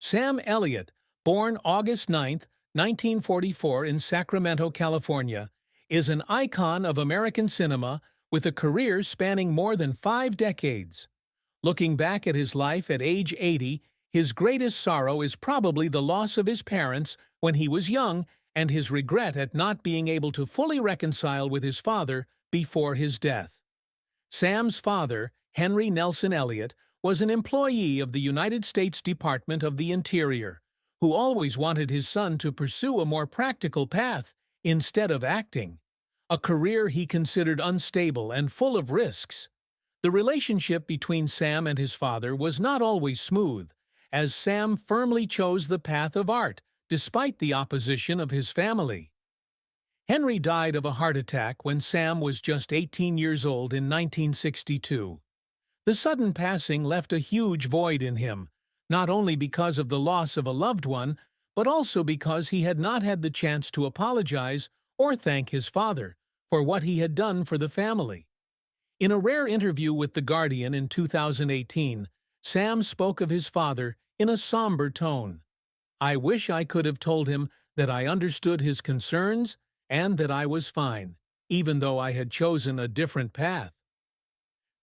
Sam Elliott, born August 9, 1944 in Sacramento, California, is an icon of American cinema with a career spanning more than 5 decades. Looking back at his life at age 80, his greatest sorrow is probably the loss of his parents when he was young and his regret at not being able to fully reconcile with his father before his death. Sam's father, Henry Nelson Elliott, was an employee of the United States Department of the Interior, who always wanted his son to pursue a more practical path instead of acting, a career he considered unstable and full of risks. The relationship between Sam and his father was not always smooth, as Sam firmly chose the path of art despite the opposition of his family. Henry died of a heart attack when Sam was just 18 years old in 1962. The sudden passing left a huge void in him, not only because of the loss of a loved one, but also because he had not had the chance to apologize or thank his father for what he had done for the family. In a rare interview with The Guardian in 2018, Sam spoke of his father in a somber tone. "I wish I could have told him that I understood his concerns and that I was fine, even though I had chosen a different path."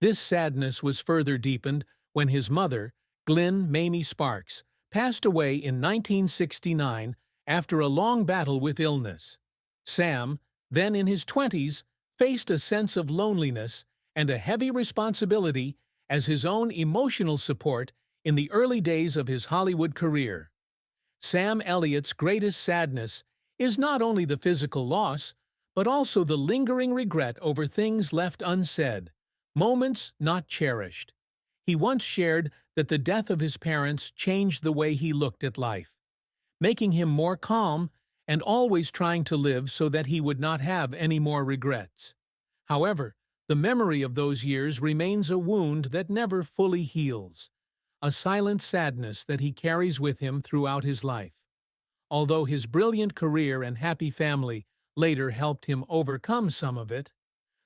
This sadness was further deepened when his mother, Glynn Mamie Sparks, passed away in 1969 after a long battle with illness. Sam, then in his 20s, faced a sense of loneliness and a heavy responsibility as his own emotional support in the early days of his Hollywood career. Sam Elliott's greatest sadness is not only the physical loss, but also the lingering regret over things left unsaid, moments not cherished. He once shared that the death of his parents changed the way he looked at life, making him more calm and always trying to live so that he would not have any more regrets. However, the memory of those years remains a wound that never fully heals, a silent sadness that he carries with him throughout his life. Although his brilliant career and happy family later helped him overcome some of it,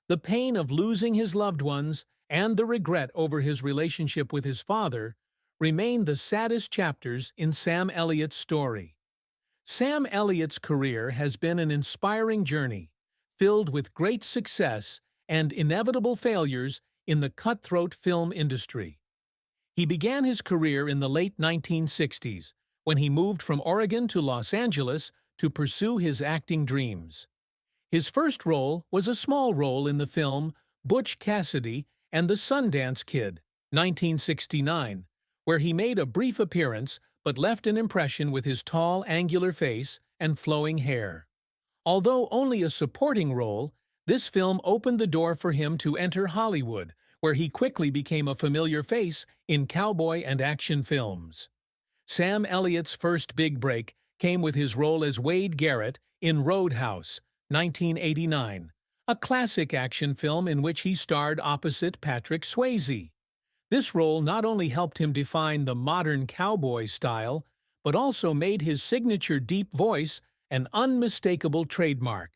the pain of losing his loved ones and the regret over his relationship with his father remain the saddest chapters in Sam Elliott's story. Sam Elliott's career has been an inspiring journey, filled with great success and inevitable failures in the cutthroat film industry. He began his career in the late 1960s, when he moved from Oregon to Los Angeles to pursue his acting dreams. His first role was a small role in the film Butch Cassidy and the Sundance Kid, 1969, where he made a brief appearance but left an impression with his tall, angular face and flowing hair. Although only a supporting role, this film opened the door for him to enter Hollywood, where he quickly became a familiar face in cowboy and action films. Sam Elliott's first big break came with his role as Wade Garrett in Roadhouse, 1989, a classic action film in which he starred opposite Patrick Swayze. This role not only helped him define the modern cowboy style, but also made his signature deep voice an unmistakable trademark.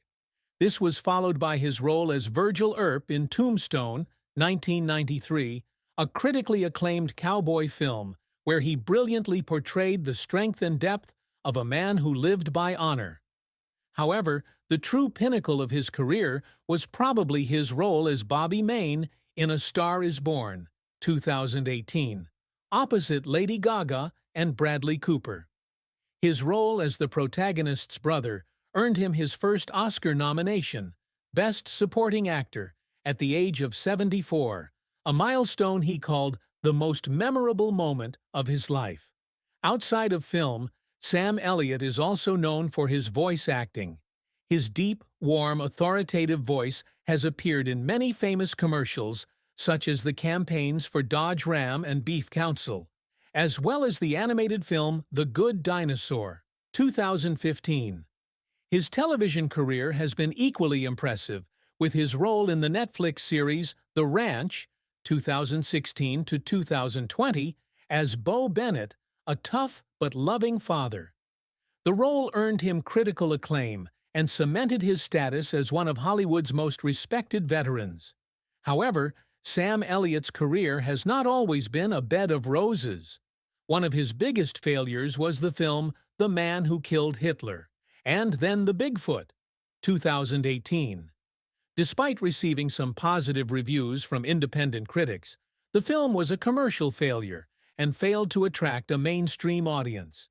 This was followed by his role as Virgil Earp in Tombstone, 1993, a critically acclaimed cowboy film where he brilliantly portrayed the strength and depth of a man who lived by honor. However, the true pinnacle of his career was probably his role as Bobby Maine in A Star Is Born, 2018, opposite Lady Gaga and Bradley Cooper. His role as the protagonist's brother earned him his first Oscar nomination, Best Supporting Actor, at the age of 74, a milestone he called the most memorable moment of his life. Outside of film, Sam Elliott is also known for his voice acting. His deep, warm, authoritative voice has appeared in many famous commercials, such as the campaigns for Dodge Ram and Beef Council, as well as the animated film The Good Dinosaur, 2015. His television career has been equally impressive, with his role in the Netflix series The Ranch, 2016 to 2020, as Bo Bennett, a tough but loving father. The role earned him critical acclaim and cemented his status as one of Hollywood's most respected veterans. However, Sam Elliott's career has not always been a bed of roses. One of his biggest failures was the film The Man Who Killed Hitler, and then The Bigfoot, 2018. Despite receiving some positive reviews from independent critics, the film was a commercial failure and failed to attract a mainstream audience.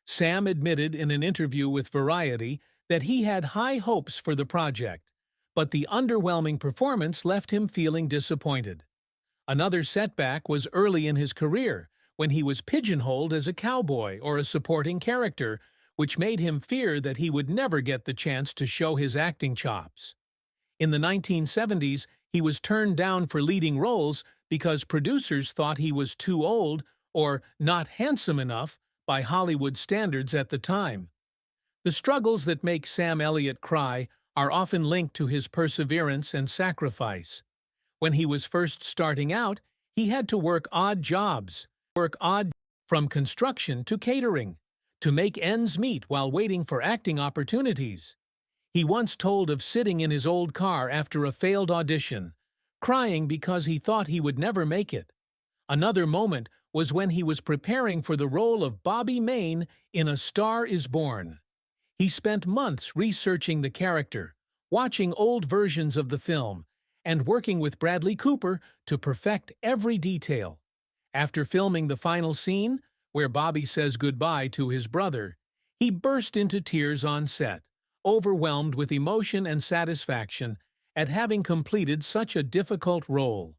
Sam admitted in an interview with Variety that he had high hopes for the project, but the underwhelming performance left him feeling disappointed. Another setback was early in his career, when he was pigeonholed as a cowboy or a supporting character, which made him fear that he would never get the chance to show his acting chops. In the 1970s, he was turned down for leading roles because producers thought he was too old or not handsome enough by Hollywood standards at the time. The struggles that make Sam Elliott cry are often linked to his perseverance and sacrifice. When he was first starting out, he had to work odd jobs, from construction to catering, to make ends meet while waiting for acting opportunities. He once told of sitting in his old car after a failed audition, crying because he thought he would never make it. Another moment was when he was preparing for the role of Bobby Maine in A Star Is Born. He spent months researching the character, watching old versions of the film, and working with Bradley Cooper to perfect every detail. After filming the final scene, where Bobby says goodbye to his brother, he burst into tears on set, overwhelmed with emotion and satisfaction at having completed such a difficult role.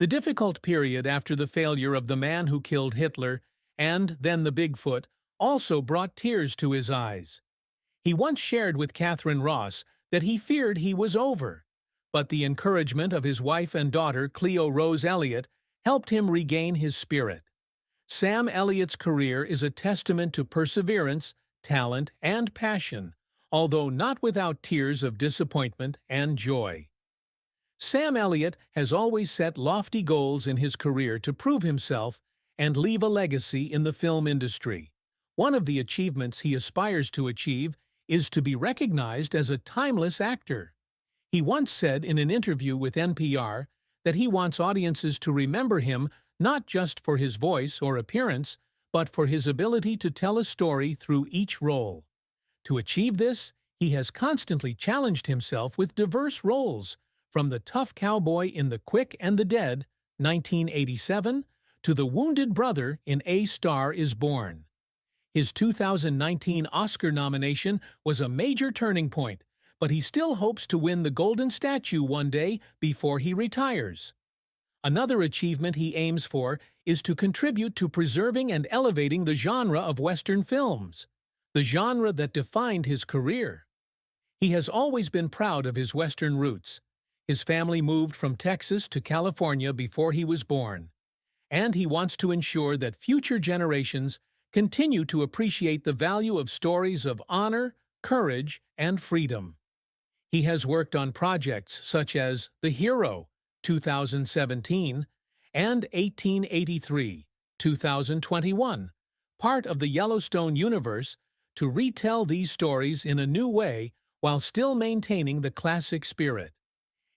The difficult period after the failure of The Man Who Killed Hitler and then The Bigfoot also brought tears to his eyes. He once shared with Catherine Ross that he feared he was over, but the encouragement of his wife and daughter, Cleo Rose Elliott, helped him regain his spirit. Sam Elliott's career is a testament to perseverance, talent, and passion, although not without tears of disappointment and joy. Sam Elliott has always set lofty goals in his career to prove himself and leave a legacy in the film industry. One of the achievements he aspires to achieve is to be recognized as a timeless actor. He once said in an interview with NPR that he wants audiences to remember him not just for his voice or appearance, but for his ability to tell a story through each role. To achieve this, he has constantly challenged himself with diverse roles, from the tough cowboy in The Quick and the Dead, 1987, to the wounded brother in A Star Is Born. His 2019 Oscar nomination was a major turning point, but he still hopes to win the Golden Statue one day before he retires. Another achievement he aims for is to contribute to preserving and elevating the genre of Western films, the genre that defined his career. He has always been proud of his Western roots. His family moved from Texas to California before he was born, and he wants to ensure that future generations continue to appreciate the value of stories of honor, courage, and freedom. He has worked on projects such as The Hero, 2017, and 1883, 2021, part of the Yellowstone universe, to retell these stories in a new way while still maintaining the classic spirit.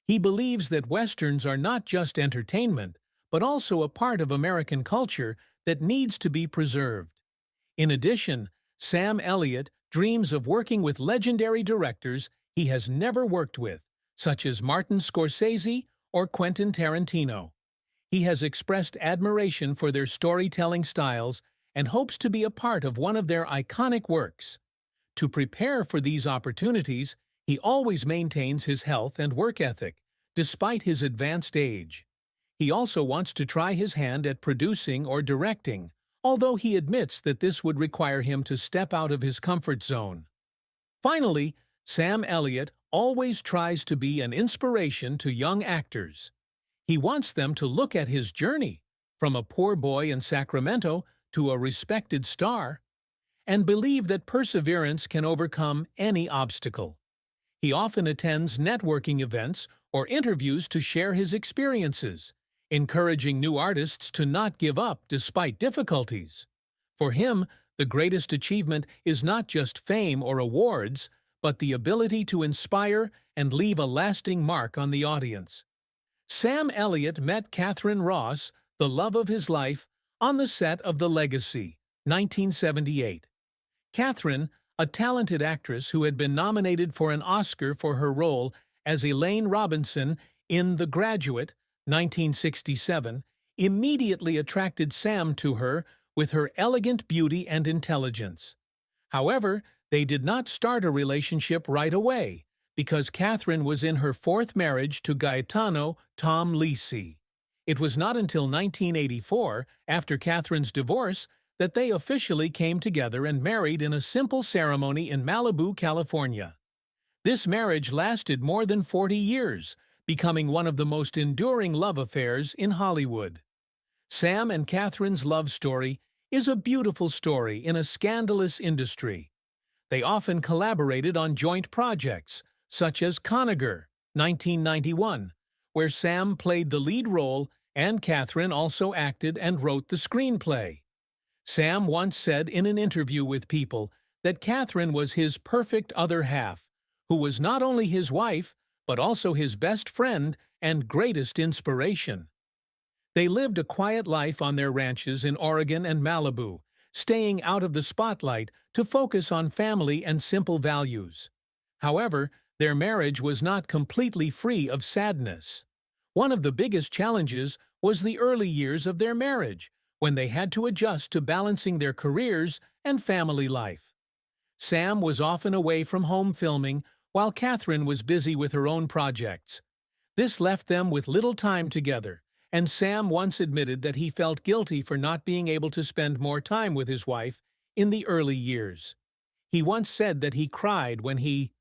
He believes that Westerns are not just entertainment, but also a part of American culture that needs to be preserved. In addition, Sam Elliott dreams of working with legendary directors he has never worked with, such as Martin Scorsese or Quentin Tarantino. He has expressed admiration for their storytelling styles and hopes to be a part of one of their iconic works. To prepare for these opportunities, he always maintains his health and work ethic, despite his advanced age. He also wants to try his hand at producing or directing, although he admits that this would require him to step out of his comfort zone. Finally, Sam Elliott always tries to be an inspiration to young actors. He wants them to look at his journey, from a poor boy in Sacramento to a respected star, and believe that perseverance can overcome any obstacle. He often attends networking events or interviews to share his experiences, encouraging new artists to not give up despite difficulties. For him, the greatest achievement is not just fame or awards, but the ability to inspire and leave a lasting mark on the audience. Sam Elliott met Catherine Ross, the love of his life, On the set of The Legacy, 1978, Catherine, a talented actress who had been nominated for an Oscar for her role as Elaine Robinson in The Graduate, 1967, immediately attracted Sam to her with her elegant beauty and intelligence. However, they did not start a relationship right away, because Catherine was in her fourth marriage to Gaetano Tom Lisi. It was not until 1984, after Catherine's divorce, that they officially came together and married in a simple ceremony in Malibu, California. This marriage lasted more than 40 years, becoming one of the most enduring love affairs in Hollywood. Sam and Catherine's love story is a beautiful story in a scandalous industry. They often collaborated on joint projects, such as Conagher, 1991, where Sam played the lead role and Catherine also acted and wrote the screenplay. Sam once said in an interview with People that Catherine was his perfect other half, who was not only his wife, but also his best friend and greatest inspiration. They lived a quiet life on their ranches in Oregon and Malibu, staying out of the spotlight to focus on family and simple values. However, their marriage was not completely free of sadness. One of the biggest challenges was the early years of their marriage, when they had to adjust to balancing their careers and family life. Sam was often away from home filming, while Catherine was busy with her own projects. This left them with little time together, and Sam once admitted that he felt guilty for not being able to spend more time with his wife in the early years. He once said that he cried when he